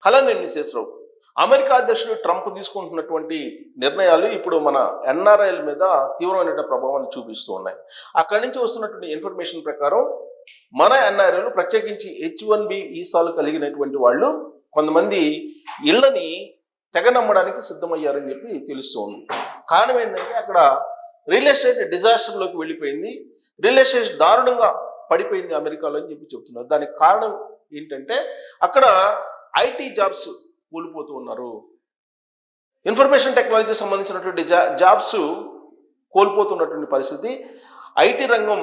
Hello, నేను Visweswara Rao. America అధ్యక్షుడు Trump తీసుకుంటున్నటువంటి నిర్ణయాలు ఇప్పుడు మన ఎన్ఆర్ఐల మీద తీవ్రమైన ప్రభావాన్ని చూపిస్తూ ఉన్నాయి. అక్కడి నుంచి వస్తున్నటువంటి ఇన్ఫర్మేషన్ ప్రకారం మన ఎన్ఆర్ఐలు ప్రత్యేకించి H1B వీసాలు కలిగినటువంటి వాళ్ళు కొంతమంది ఇళ్లని తెగ నమ్మడానికి సిద్ధమయ్యారని చెప్పి తెలుస్తూ ఉంది. కారణం ఏంటంటే అక్కడ రియల్ ఎస్టేట్ డిజాస్టర్లోకి వెళ్ళిపోయింది, రియల్ ఎస్టేట్ దారుణంగా పడిపోయింది అమెరికాలో అని చెప్పి చెప్తున్నారు. దానికి కారణం ఏంటంటే అక్కడ ఐటీ జాబ్స్ కూలిపోతూ ఉన్నారు. ఇన్ఫర్మేషన్ టెక్నాలజీ సంబంధించినటువంటి జాబ్స్ కోల్పోతున్నటువంటి పరిస్థితి, ఐటీ రంగం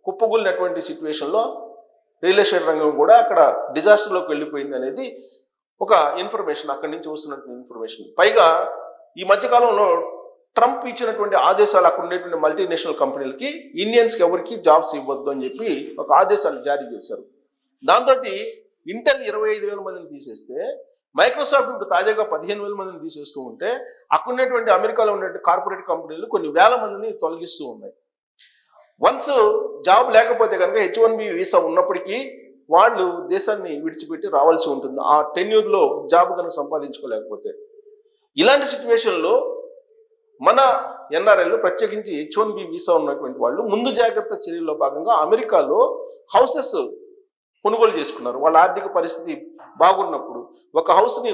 కుప్పగూలినటువంటి సిచ్యువేషన్లో రియల్ ఎస్టేట్ రంగం కూడా అక్కడ డిజాస్టర్లోకి వెళ్ళిపోయింది అనేది ఒక ఇన్ఫర్మేషన్, అక్కడి నుంచి వస్తున్నటువంటి ఇన్ఫర్మేషన్. పైగా ఈ మధ్యకాలంలో ట్రంప్ ఇచ్చినటువంటి ఆదేశాలు అక్కడ ఉండేటువంటి మల్టీనేషనల్ కంపెనీలకి ఇండియన్స్కి ఎవరికి జాబ్స్ ఇవ్వద్దు అని చెప్పి ఒక ఆదేశాలు జారీ చేశారు. దాంతో ఇంటెల్ 25,000 మందిని తీసేస్తే, మైక్రోసాఫ్ట్ ఇప్పుడు తాజాగా 15,000 మందిని తీసేస్తూ ఉంటే, అక్కడ ఉన్నటువంటి అమెరికాలో ఉన్నటువంటి కార్పొరేట్ కంపెనీలు కొన్ని వేల మందిని తొలగిస్తూ ఉన్నాయి. వన్స్ జాబ్ లేకపోతే కనుక H1B వీసా ఉన్నప్పటికీ వాళ్ళు దేశాన్ని విడిచిపెట్టి రావాల్సి ఉంటుంది, ఆ టెన్యూర్లో జాబ్ కనుక సంపాదించుకోలేకపోతే. ఇలాంటి సిచ్యువేషన్లో మన ఎన్ఆర్ఐలు ప్రత్యేకించి H1B వీసా ఉన్నటువంటి వాళ్ళు ముందు జాగ్రత్త చర్యల్లో భాగంగా అమెరికాలో హౌసెస్ కొనుగోలు చేసుకున్నారు. వాళ్ళ ఆర్థిక పరిస్థితి బాగున్నప్పుడు ఒక హౌస్ని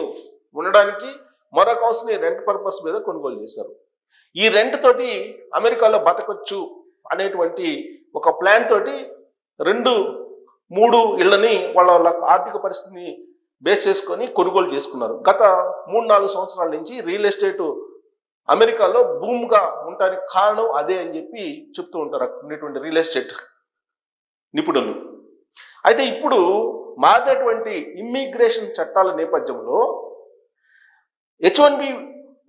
ఉండడానికి, మరొక హౌస్ని రెంట్ పర్పస్ మీద కొనుగోలు చేశారు. ఈ రెంట్ తోటి అమెరికాలో బతకొచ్చు అనేటువంటి ఒక ప్లాన్ తోటి 2-3 ఇళ్లని వాళ్ళ ఆర్థిక పరిస్థితిని బేస్ చేసుకొని కొనుగోలు చేసుకున్నారు. గత 3-4 సంవత్సరాల నుంచి రియల్ ఎస్టేట్ అమెరికాలో బూమ్గా ఉండడానికి కారణం అదే అని చెప్పి చెప్తూ ఉంటారు అక్కడ ఉండేటువంటి రియల్ ఎస్టేట్ నిపుణులు. అయితే ఇప్పుడు మారినటువంటి ఇమ్మిగ్రేషన్ చట్టాల నేపథ్యంలో H1B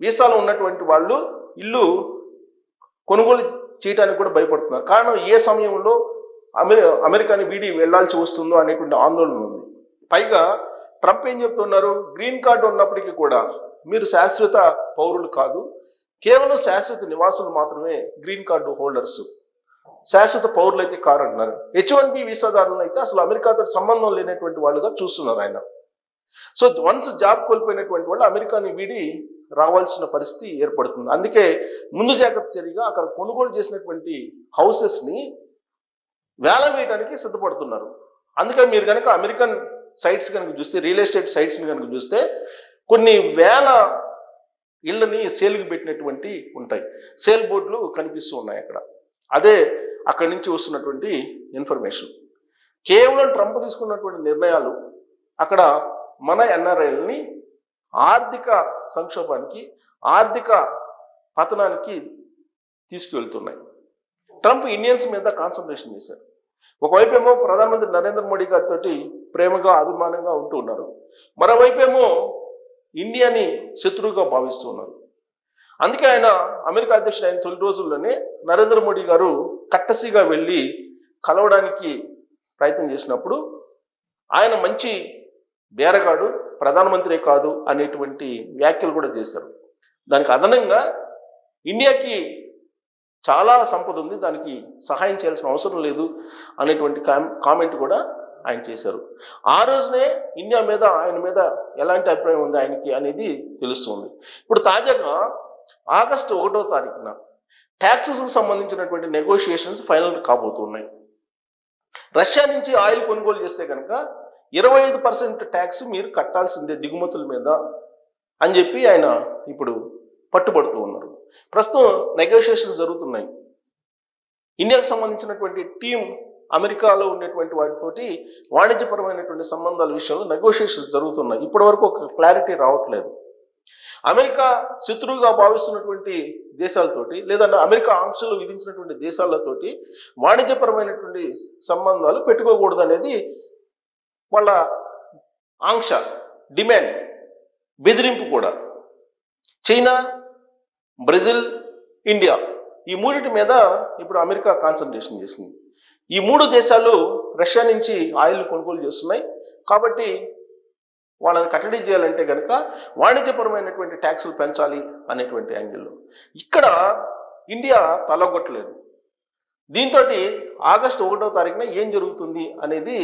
వీసాలో ఉన్నటువంటి వాళ్ళు ఇల్లు కొనుగోలు చేయడానికి కూడా భయపడుతున్నారు. కారణం ఏ సమయంలో అమెరికాని వీడి వెళ్లాల్సి వస్తుందో అనేటువంటి ఆందోళన ఉంది. పైగా ట్రంప్ ఏం చెప్తున్నారు, గ్రీన్ కార్డు ఉన్నప్పటికీ కూడా మీరు శాశ్వత పౌరులు కాదు, కేవలం శాశ్వత నివాసులు మాత్రమే గ్రీన్ కార్డు హోల్డర్స్, శాశ్వత పౌరులు అయితే కారు అంటున్నారు. H1B వీసాదారులను అయితే అసలు అమెరికాతో సంబంధం లేనటువంటి వాళ్ళుగా చూస్తున్నారు ఆయన. సో వన్స్ జాబ్ కోల్పోయినటువంటి వాళ్ళు అమెరికాని వీడి రావాల్సిన పరిస్థితి ఏర్పడుతుంది. అందుకే ముందు జాగ్రత్త చర్యగా అక్కడ కొనుగోలు చేసినటువంటి హౌసెస్ని వేలం వేయడానికి సిద్ధపడుతున్నారు. అందుకే మీరు కనుక అమెరికన్ సైట్స్ కనుక చూస్తే, రియల్ ఎస్టేట్ సైట్స్ని కనుక చూస్తే కొన్ని వేల ఇళ్ళని సేల్కి పెట్టినటువంటి ఉంటాయి, సేల్ బోర్డులు కనిపిస్తూ ఉన్నాయి అక్కడ. అదే అక్కడి నుంచి వస్తున్నటువంటి ఇన్ఫర్మేషన్. కేవలం ట్రంప్ తీసుకున్నటువంటి నిర్ణయాలు అక్కడ మన ఎన్ఆర్ఐలని ఆర్థిక సంక్షోభానికి, ఆర్థిక పతనానికి తీసుకువెళ్తున్నాయి. ట్రంప్ ఇండియన్స్ మీద కాన్సన్ట్రేషన్ చేశారు. ఒకవైపు ఏమో ప్రధానమంత్రి నరేంద్ర మోడీ గారితో ప్రేమగా అభిమానంగా ఉంటూ ఉన్నారు, మరోవైపేమో ఇండియాని శత్రువుగా భావిస్తూ ఉన్నారు. అందుకే ఆయన అమెరికా అధ్యక్షుడు అయిన తొలి రోజుల్లోనే నరేంద్ర మోడీ గారు కట్టసిగా వెళ్ళి కలవడానికి ప్రయత్నం చేసినప్పుడు ఆయన మంచి బేరగాడు, ప్రధానమంత్రి కాదు అనేటువంటి వ్యాఖ్యలు కూడా చేశారు. దానికి అదనంగా ఇండియాకి చాలా సంపద ఉంది, దానికి సహాయం చేయాల్సిన అవసరం లేదు అనేటువంటి కామెంట్ కూడా ఆయన చేశారు. ఆ రోజునే ఇండియా మీద, ఆయన మీద ఎలాంటి అభిప్రాయం ఉంది ఆయనకి అనేది తెలుస్తుంది. ఇప్పుడు తాజాగా ఆగస్టు 1వ తారీఖున ట్యాక్సెస్కి సంబంధించినటువంటి నెగోషియేషన్స్ ఫైనల్ కాబోతున్నాయి. రష్యా నుంచి ఆయిల్ కొనుగోలు చేస్తే కనుక 25% ట్యాక్స్ మీరు కట్టాల్సిందే దిగుమతుల మీద అని చెప్పి ఆయన ఇప్పుడు పట్టుబడుతూ ఉన్నారు. ప్రస్తుతం నెగోషియేషన్స్ జరుగుతున్నాయి. ఇండియాకు సంబంధించినటువంటి టీం అమెరికాలో ఉండేటువంటి వాటితోటి వాణిజ్యపరమైనటువంటి సంబంధాల విషయంలో నెగోషియేషన్స్ జరుగుతున్నాయి. ఇప్పటి వరకు ఒక క్లారిటీ రావట్లేదు. అమెరికా శత్రువుగా భావిస్తున్నటువంటి దేశాలతోటి, లేదంటే అమెరికా ఆంక్షలు విధించినటువంటి దేశాలతోటి వాణిజ్యపరమైనటువంటి సంబంధాలు పెట్టుకోకూడదు అనేది వాళ్ళ ఆంక్ష, డిమాండ్, బెదిరింపు కూడా. చైనా, బ్రెజిల్, ఇండియా ఈ మూడింటి మీద ఇప్పుడు అమెరికా కాన్సన్ట్రేషన్ చేసింది. ఈ 3 దేశాలు రష్యా నుంచి ఆయిల్ కొనుగోలు చేస్తున్నాయి. కాబట్టి వాళ్ళని కట్టడి చేయాలంటే కనుక వాణిజ్యపరమైనటువంటి ట్యాక్సులు పెంచాలి అనేటువంటి యాంగిల్లో ఇక్కడ ఇండియా తలగొట్టలేదు. దీంతో ఆగస్టు 1వ తారీఖున ఏం జరుగుతుంది అనేది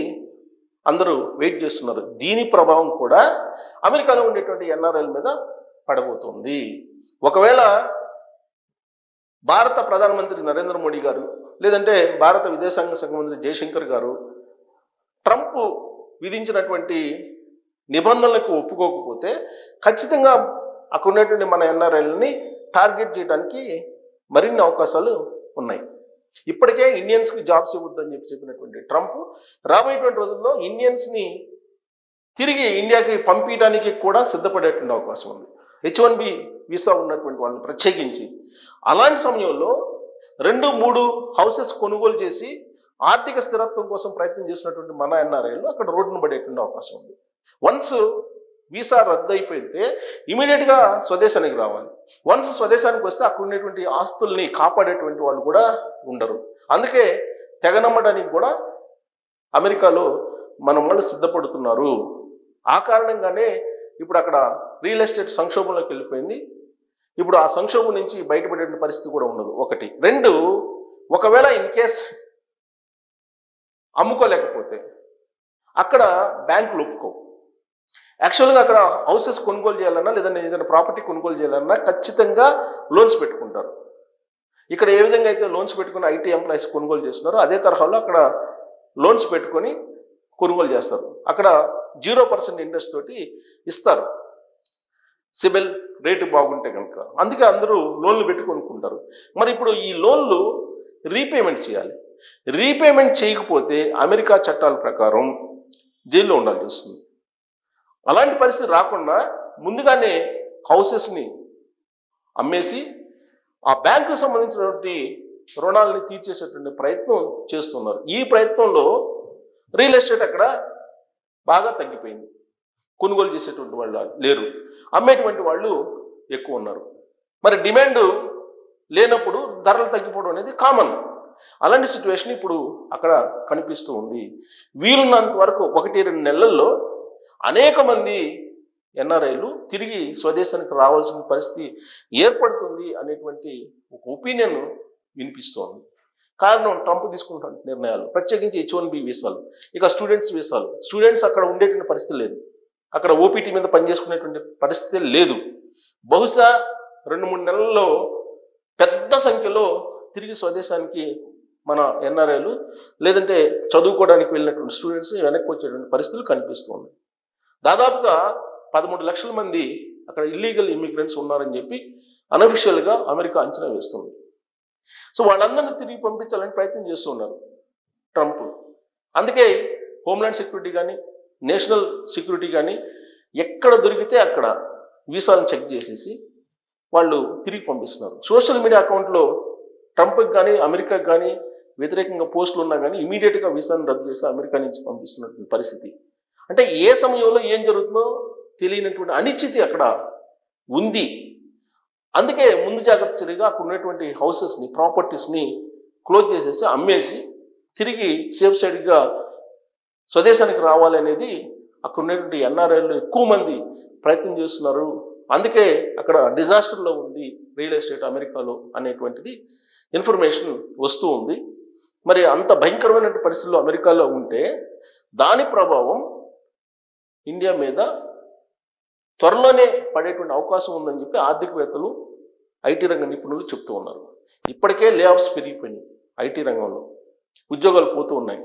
అందరూ వెయిట్ చేస్తున్నారు. దీని ప్రభావం కూడా అమెరికాలో ఉండేటువంటి ఎన్ఆర్ఐల మీద పడబోతుంది. ఒకవేళ భారత ప్రధానమంత్రి నరేంద్ర మోడీ గారు లేదంటే భారత విదేశాంగ శాఖ మంత్రి జయశంకర్ గారు ట్రంప్ విధించినటువంటి నిబంధనలకు ఒప్పుకోకపోతే ఖచ్చితంగా అక్కడ ఉన్నటువంటి మన ఎన్ఆర్ఐలని టార్గెట్ చేయడానికి మరిన్ని అవకాశాలు ఉన్నాయి. ఇప్పటికే ఇండియన్స్కి జాబ్స్ ఇవ్వద్దని చెప్పినటువంటి ట్రంప్ రాబోయేటువంటి రోజుల్లో ఇండియన్స్ని తిరిగి ఇండియాకి పంపించడానికి కూడా సిద్ధపడేటువంటి అవకాశం ఉంది. H1B వీసా ఉన్నటువంటి వాళ్ళని ప్రత్యేకించి. అలాంటి సమయంలో 2-3 హౌసెస్ కొనుగోలు చేసి ఆర్థిక స్థిరత్వం కోసం ప్రయత్నం చేసినటువంటి మన ఎన్ఆర్ఐలు అక్కడ రోడ్డును పడేటువంటి అవకాశం ఉంది. వన్స్ వీసా రద్దు అయిపోతే ఇమీడియట్గా స్వదేశానికి రావాలి. వన్స్ స్వదేశానికి వస్తే అక్కడ ఉండేటువంటి ఆస్తుల్ని కాపాడేటువంటి వాళ్ళు కూడా ఉండరు. అందుకే తెగ నమ్మడానికి కూడా అమెరికాలో మన వాళ్ళు సిద్ధపడుతున్నారు. ఆ కారణంగానే ఇప్పుడు అక్కడ రియల్ ఎస్టేట్ సంక్షోభంలోకి వెళ్ళిపోయింది. ఇప్పుడు ఆ సంక్షోభం నుంచి బయటపడే పరిస్థితి కూడా ఉండదు. 1. 2, ఒకవేళ ఇన్ కేస్ అమ్ముకోలేకపోతే అక్కడ బ్యాంకులు ఒప్పుకో. యాక్చువల్గా అక్కడ హౌసెస్ కొనుగోలు చేయాలన్నా లేదంటే ఏదైనా ప్రాపర్టీ కొనుగోలు చేయాలన్నా ఖచ్చితంగా లోన్స్ పెట్టుకుంటారు. ఇక్కడ ఏ విధంగా అయితే లోన్స్ పెట్టుకుని ఐటీ ఎంప్లాయీస్ కొనుగోలు చేస్తున్నారో అదే తరహాలో అక్కడ లోన్స్ పెట్టుకొని కొనుగోలు చేస్తారు. అక్కడ 0% ఇంట్రెస్ట్ తోటి ఇస్తారు, సిబిల్ రేటు బాగుంటే కనుక. అందుకే అందరూ లోన్లు పెట్టి కొనుక్కుంటారు. మరి ఇప్పుడు ఈ లోన్లు రీపేమెంట్ చేయాలి. రీపేమెంట్ చేయకపోతే అమెరికా చట్టాల ప్రకారం జైల్లో ఉండాల్సి వస్తుంది. అలాంటి పరిస్థితి రాకుండా ముందుగానే హౌసెస్ని అమ్మేసి ఆ బ్యాంకుకు సంబంధించినటువంటి రుణాలని తీర్చేసేటువంటి ప్రయత్నం చేస్తున్నారు. ఈ ప్రయత్నంలో రియల్ ఎస్టేట్ అక్కడ బాగా తగ్గిపోయింది. కొనుగోలు చేసేటువంటి వాళ్ళు లేరు, అమ్మేటువంటి వాళ్ళు ఎక్కువ ఉన్నారు. మరి డిమాండ్ లేనప్పుడు ధరలు తగ్గిపోవడం అనేది కామన్. అలాంటి సిచ్యువేషన్ ఇప్పుడు అక్కడ కనిపిస్తూ ఉంది. వీలున్నంత వరకు 1-2 నెలల్లో అనేక మంది ఎన్ఆర్ఐలు తిరిగి స్వదేశానికి రావాల్సిన పరిస్థితి ఏర్పడుతుంది అనేటువంటి ఒక ఒపీనియన్ వినిపిస్తోంది. కారణం ట్రంప్ తీసుకుంటున్న నిర్ణయాలు, ప్రత్యేకించి H1B వీసాలు, ఇక స్టూడెంట్స్ వీసాలు. స్టూడెంట్స్ అక్కడ ఉండేటువంటి పరిస్థితి లేదు, అక్కడ ఓపీటీ మీద పనిచేసుకునేటువంటి పరిస్థితి లేదు. బహుశా 2-3 నెలల్లో పెద్ద సంఖ్యలో తిరిగి స్వదేశానికి మన ఎన్ఆర్ఐలు లేదంటే చదువుకోవడానికి వెళ్ళినటువంటి స్టూడెంట్స్ వెనక్కి వచ్చేటువంటి పరిస్థితులు కనిపిస్తూ ఉన్నాయి. దాదాపుగా 13 లక్షల మంది అక్కడ ఇల్లీగల్ ఇమిగ్రెంట్స్ ఉన్నారని చెప్పి అనఫిషియల్గా అమెరికా అంచనా వేస్తుంది. సో వాళ్ళందరినీ తిరిగి పంపించాలని ప్రయత్నం చేస్తున్నారు ట్రంప్. అందుకే హోమ్లాండ్ సెక్యూరిటీ కానీ నేషనల్ సెక్యూరిటీ కానీ ఎక్కడ దొరికితే అక్కడ వీసాలను చెక్ చేసేసి వాళ్ళు తిరిగి పంపిస్తున్నారు. సోషల్ మీడియా అకౌంట్లో ట్రంప్కి కానీ అమెరికాకి కానీ వ్యతిరేకంగా పోస్టులు ఉన్నా కానీ ఇమీడియట్గా వీసాను రద్దు చేసి అమెరికా నుంచి పంపిస్తున్నటువంటి పరిస్థితి. అంటే ఏ సమయంలో ఏం జరుగుతుందో తెలియనటువంటి అనిశ్చితి అక్కడ ఉంది. అందుకే ముందు జాగ్రత్త చర్యగా అక్కడ ఉన్నటువంటి హౌసెస్ని ప్రాపర్టీస్ని క్లోజ్ చేసేసి అమ్మేసి తిరిగి సేఫ్ సైడ్గా స్వదేశానికి రావాలి అనేది అక్కడ ఉన్నటువంటి ఎన్ఆర్ఐలు ఎక్కువ మంది ప్రయత్నం చేస్తున్నారు. అందుకే అక్కడ డిజాస్టర్లో ఉంది రియల్ ఎస్టేట్ అమెరికాలో అనేటువంటిది ఇన్ఫర్మేషన్ వస్తూ ఉంది. మరి అంత భయంకరమైన పరిస్థితుల్లో అమెరికాలో ఉంటే దాని ప్రభావం ఇండియా మీద త్వరలోనే పడేటువంటి అవకాశం ఉందని చెప్పి ఆర్థికవేత్తలు, ఐటీ రంగ నిపుణులు చెప్తూ ఉన్నారు. ఇప్పటికే లే ఆఫ్స్ పెరిగిపోయినాయి, ఐటీ రంగంలో ఉద్యోగాలు పోతూ ఉన్నాయి.